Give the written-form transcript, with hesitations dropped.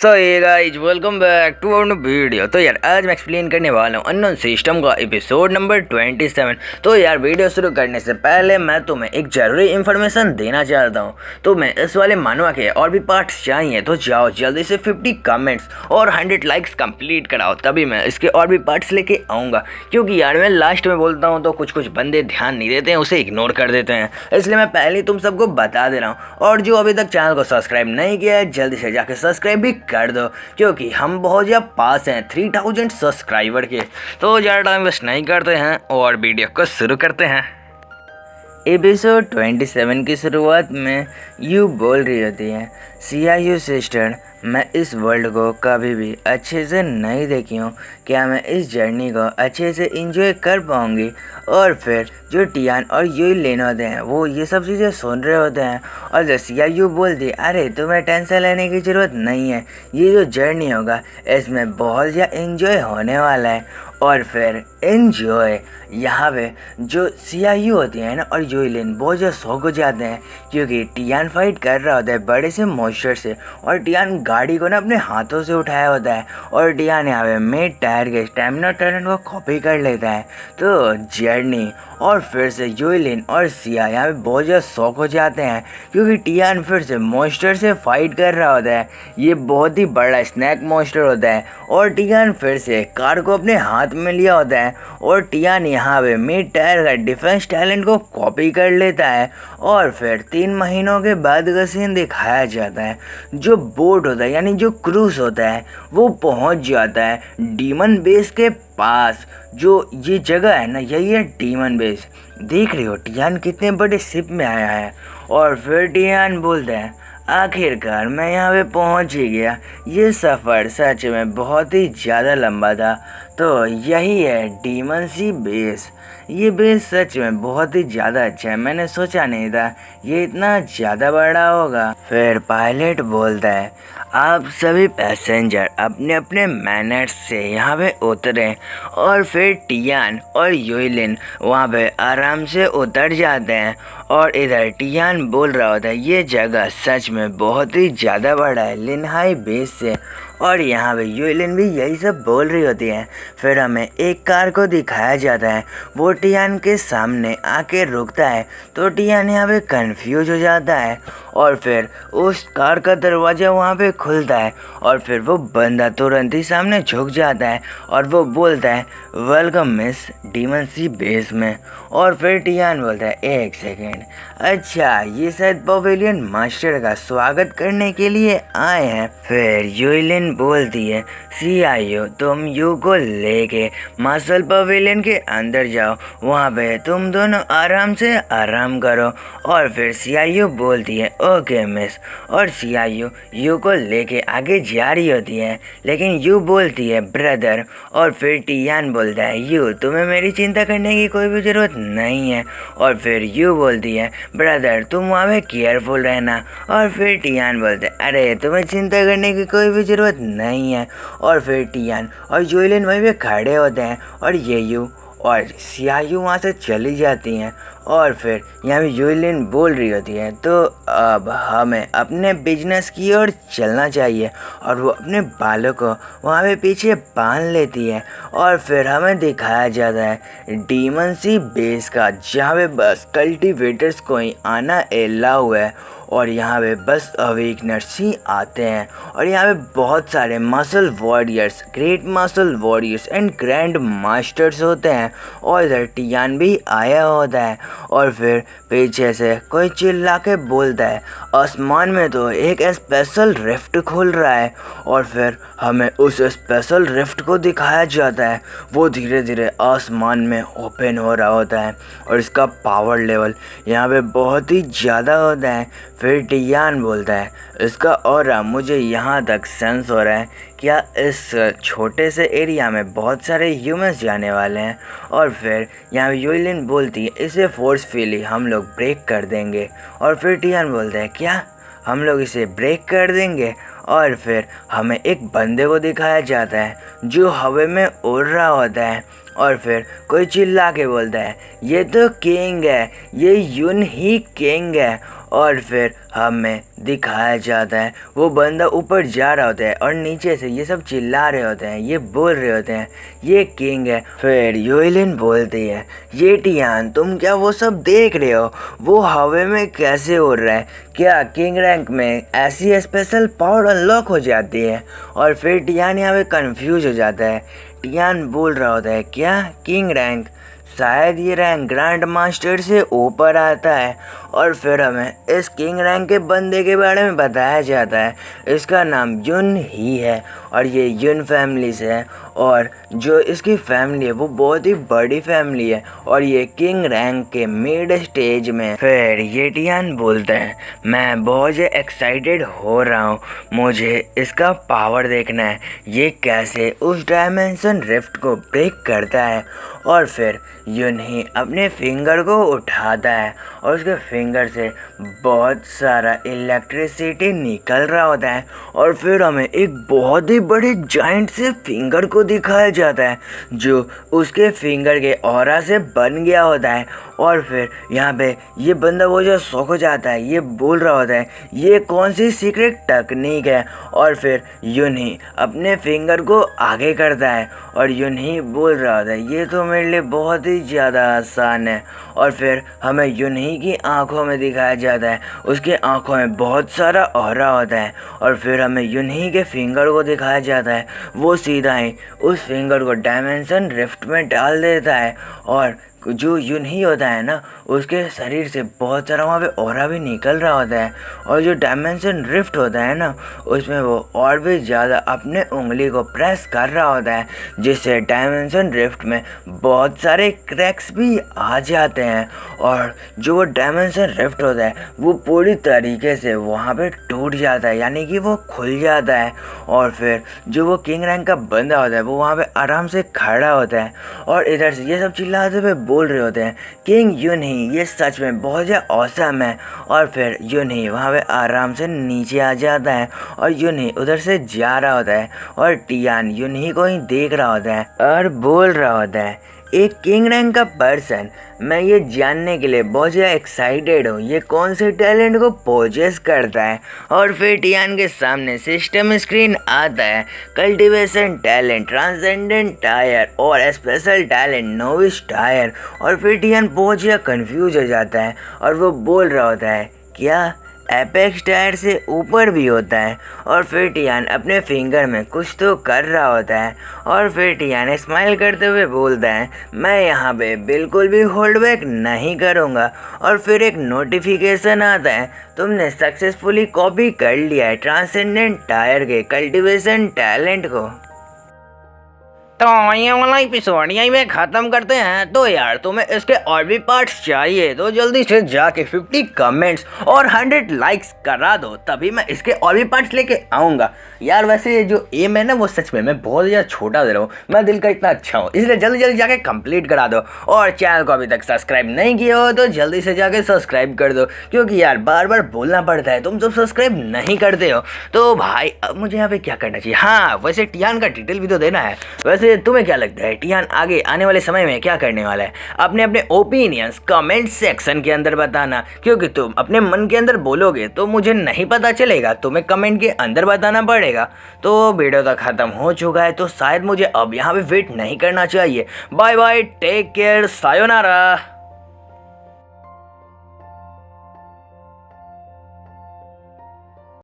सो ये guys welcome back to our video. तो यार आज मैं एक्सप्लेन करने वाला हूँ अननोन सिस्टम का एपिसोड नंबर 27। तो यार वीडियो शुरू करने से पहले मैं तुम्हें एक ज़रूरी इन्फॉर्मेशन देना चाहता हूँ। तो मैं इस वाले मानवा के और भी पार्ट्स चाहिए तो जाओ जल्दी से 50 कमेंट्स और 100 लाइक्स कंप्लीट कराओ, तभी मैं इसके और भी पार्ट्स लेके आऊँगा। क्योंकि यार मैं लास्ट में बोलता हूँ तो कुछ बंदे ध्यान नहीं देते हैं, उसे इग्नोर कर देते हैं, इसलिए मैं पहले ही तुम सबको बता दे रहा हूँ। और जो अभी तक चैनल को सब्सक्राइब नहीं किया है जल्दी से जाकर सब्सक्राइब भी कर दो, क्योंकि हम बहुत ज़्यादा पास हैं 3000 सब्सक्राइबर के। तो ज़्यादा टाइम वेस्ट नहीं करते हैं और वीडियो को शुरू करते हैं। एपिसोड 27 की शुरुआत में यू बोल रही होती है, CIU सिस्टर, मैं इस वर्ल्ड को कभी भी अच्छे से नहीं देखी हूँ, क्या मैं इस जर्नी को अच्छे से एंजॉय कर पाऊँगी। और फिर जो टियान और यूलिन होते हैं वो ये सब चीज़ें सुन रहे होते हैं और जब CIU बोलती है, अरे तुम्हें टेंशन लेने की ज़रूरत नहीं है, ये जो जर्नी होगा इसमें बहुत ज़्यादा एंजॉय होने वाला है। और फिर एन्जॉय यहाँ पे जो CIU होती है ना और यूलिन बहुत ज़्यादा शौक हो जाते हैं, क्योंकि टियान फाइट कर रहा होता है बड़े से मॉन्स्टर से और टियान गाड़ी को ना अपने हाथों से उठाया होता है और टियान यहाँ पे मिड टायर के स्टैमिना टैलेंट को कॉपी कर लेता है। तो जर्नी और फिर से यूलिन और सिया यहाँ पे बहुत ज़्यादा शौक हो जाते हैं, क्योंकि टियान फिर से मॉन्स्टर से फाइट कर रहा होता है। ये बहुत ही बड़ा स्नैक मॉन्स्टर होता है और टियान फिर से कार को अपने हाथ में लिया होता है और टियान यहाँ पे मिड टायर का डिफेंस टैलेंट को कॉपी कर लेता है। और फिर 3 महीनों के बाद का सीन दिखाया जाता है। जो बोट होता है यानी जो क्रूज होता है वो पहुंच जाता है डीमन बेस के पास। जो ये जगह है ना यही है डीमन बेस। देख रहे हो टियान कितने बड़े शिप में आया है। और फिर टियान बोलता है, आखिरकार मैं यहाँ पे पहुँच ही गया, ये सफ़र सच में बहुत ही ज़्यादा लंबा था। तो यही है डीमन सी बेस। ये बेस सच में बहुत ही ज़्यादा अच्छा है, मैंने सोचा नहीं था ये इतना ज़्यादा बड़ा होगा। फिर पायलट बोलता है, आप सभी पैसेंजर अपने अपने मैनर्स से यहाँ पे उतरें। और फिर टियान और यूलिन वहाँ पे आराम से उतर जाते हैं और इधर टियान बोल रहा होता है, ये जगह सच में बहुत ही ज़्यादा बड़ा है लिनहाई बेस से। और यहाँ पे यूलिन भी यही सब बोल रही होती है। फिर हमें एक कार को दिखाया जाता है, वो टियान के सामने आके रुकता है। तो टियान यहाँ पे कंफ्यूज हो जाता है और फिर उस कार का दरवाज़ा वहाँ पे खुलता है और फिर वो बंदा तुरंत ही सामने झुक जाता है और वो बोलता है, वेलकम मिस डीमन सी बेस में। और फिर टियान बोलता है, एक सेकेंड, अच्छा ये शायद पवेलियन मास्टर का स्वागत करने के लिए आए हैं। फिर यूलिन बोलती है, CIU तुम यू को लेके मार्शल पवेलियन के अंदर जाओ, वहाँ पे तुम दोनों आराम से आराम करो। और फिर CIU बोलती है, ओके मिस। और CIU यू को लेके आगे जा रही होती है, लेकिन यू बोलती है, ब्रदर। और फिर टियान बोलता है, यू तुम्हें मेरी चिंता करने की कोई भी ज़रूरत नहीं है। और फिर यू बोलती है, ब्रदर तुम वहाँ पे केयरफुल रहना। और फिर टियान बोलते हैं, अरे तुम्हें चिंता करने की कोई भी ज़रूरत नहीं है। और फिर टियान और यूलिन वहीं पे खड़े होते हैं और ये यू और CIU वहाँ से चली जाती हैं। और फिर यहाँ पे यूलिन बोल रही होती है, तो अब हमें अपने बिजनेस की ओर चलना चाहिए। और वो अपने बालों को वहाँ पे पीछे बांध लेती है और फिर हमें दिखाया जाता है डीमन सी बेस का, जहाँ पे बस कल्टिवेटर्स को ही आना अलाउ है और यहाँ पे बस अवेकनर्स ही आते हैं। और यहाँ पे बहुत सारे muscle warriors, great muscle warriors and grand masters होते हैं। और इधर टियान भी आया होता है और फिर पीछे से कोई चिल्ला के बोलता है, आसमान में तो एक स्पेशल रिफ्ट खुल रहा है। और फिर हमें उस स्पेशल रिफ्ट को दिखाया जाता है, वो धीरे धीरे आसमान में ओपन हो रहा होता है और इसका पावर लेवल यहाँ पे बहुत ही ज़्यादा होता है। फिर टियान बोलता है, इसका ऑरा मुझे यहाँ तक सेंस हो रहा है, क्या इस छोटे से एरिया में बहुत सारे ह्यूमंस जाने वाले हैं। और फिर यहाँ यूलिन बोलती है, इसे फोर्सफुली हम लोग ब्रेक कर देंगे। और फिर टियान बोलता है, क्या हम लोग इसे ब्रेक कर देंगे। और फिर हमें एक बंदे को दिखाया जाता है जो हवा में उड़ रहा होता है और फिर कोई चिल्ला के बोलता है, ये तो किंग है, ये यून ही किंग है। और फिर हमें दिखाया जाता है वो बंदा ऊपर जा रहा होता है और नीचे से ये सब चिल्ला रहे होते हैं, ये बोल रहे होते हैं ये किंग है। फिर यूलिन बोलती है ये टियान तुम क्या वो सब देख रहे हो, वो हवा में कैसे उड़ रहा है, क्या किंग रैंक में ऐसी स्पेशल पावर अनलॉक हो जाती है। और फिर टियान यहाँ पे कंफ्यूज हो जाता है। टियान बोल रहा होता है क्या किंग रैंक, शायद ये रैंक ग्रैंड मास्टर से ऊपर आता है। और फिर हमें इस किंग रैंक के बंदे के बारे में बताया जाता है, इसका नाम युन ही है और ये युन फैमिली से है और जो इसकी फैमिली है वो बहुत ही बड़ी फैमिली है और ये किंग रैंक के मिड स्टेज में। फिर ये टियान बोलते हैं मैं बहुत एक्साइटेड हो रहा हूँ, मुझे इसका पावर देखना है, ये कैसे उस डायमेंशन रिफ्ट को ब्रेक करता है। और फिर यून ही अपने फिंगर को उठाता है और उसके फिंगर से बहुत सारा इलेक्ट्रिसिटी निकल रहा होता है और फिर हमें एक बहुत ही बड़े जाइंट से फिंगर को दिखाया जाता है जो उसके फिंगर के ऑरा से बन गया होता है। और फिर यहाँ पे ये बंदा वो जो शौक हो जाता है, ये बोल रहा होता है ये कौन सी सीक्रेट टेक्निक है। और फिर यून ही अपने फिंगर को आगे करता है और यून ही बोल रहा होता है ये तो मेरे लिए बहुत ही ज़्यादा आसान है। और फिर हमें यून ही की आंखों में दिखाया जाता है, उसके आंखों में बहुत सारा ऑरा होता है। और फिर हमें यून ही के फिंगर को दिखाया जाता है, वो सीधा ही उस फिंगर को डायमेंशन रिफ्ट में डाल देता है और जो यून ही होता है ना उसके शरीर से बहुत सारा वहाँ पे ऑरा भी निकल रहा होता है और जो डायमेंशन रिफ्ट होता है ना उसमें वो और भी ज़्यादा अपने उंगली को प्रेस कर रहा होता है जिससे डायमेंशन रिफ्ट में बहुत सारे क्रैक्स भी आ जाते हैं और जो वो डायमेंशन रिफ्ट होता है वो पूरी तरीके से वहाँ पे टूट जाता है, यानी कि वो खुल जाता है। और फिर जो वो किंग रैंक का बंदा होता है वो वहाँ पे आराम से खड़ा होता है और इधर से ये सब चिल्लाते हुए बोल रहे होते हैं किंग यून ही ये सच में बहुत ज़्यादा औसम है। और फिर यून ही वहाँ पे आराम से नीचे आ जाता है और यून ही उधर से जा रहा होता है और टियान यून ही को ही देख रहा होता है और बोल रहा होता है एक किंग रैंक का पर्सन, मैं ये जानने के लिए बहुत ज़्यादा एक्साइटेड हूँ ये कौन से टैलेंट को पोजेस करता है। और फिर टियान के सामने सिस्टम स्क्रीन आता है, कल्टीवेशन टैलेंट, ट्रांसेंडेंट टायर और स्पेशल टैलेंट नोविस टायर। और फिर टियान बहुत ज़्यादा कन्फ्यूज हो जाता है और वो बोल रहा होता है क्या एपेक्स टायर से ऊपर भी होता है। और फिर टियान अपने फिंगर में कुछ तो कर रहा होता है और फिर टियान स्माइल करते हुए बोलता है मैं यहाँ पे बिल्कुल भी होल्ड बैक नहीं करूँगा। और फिर एक नोटिफिकेशन आता है तुमने सक्सेसफुली कॉपी कर लिया है ट्रांसेंडेंट टायर के कल्टीवेशन टैलेंट को। तो ये वाला एपिसोड यहीं में ख़त्म करते हैं। तो यार तुम्हें इसके और भी पार्ट्स चाहिए तो जल्दी से जाके 50 कमेंट्स और 100 लाइक्स करा दो, तभी मैं इसके और भी पार्ट्स लेके आऊँगा। यार वैसे जो एम है ना वो सच में मैं बहुत ज़्यादा छोटा दे रहा हूँ, मैं दिल का इतना अच्छा हूँ, इसलिए जल्दी जल्दी जाके कंप्लीट करा दो। और चैनल को अभी तक सब्सक्राइब नहीं किया हो तो जल्दी से जाके सब्सक्राइब कर दो, क्योंकि यार बार बार बोलना पड़ता है, तुम सब सब्सक्राइब नहीं करते हो। तो भाई अब मुझे यहाँ पे क्या करना चाहिए? हाँ वैसे टियान का डिटेल भी तो देना है। वैसे तुम्हें क्या लगता है टियान आगे आने वाले समय में क्या करने वाला है? अपने अपने ओपिनियंस कमेंट सेक्शन के अंदर बताना, क्योंकि तुम अपने मन के अंदर बोलोगे तो मुझे नहीं पता चलेगा, तुम्हें कमेंट के अंदर बताना पड़ेगा। तो वीडियो तो खत्म हो चुका है तो शायद मुझे अब यहाँ पे वेट नहीं करना चाहिए। Bye bye, take care, sayonara.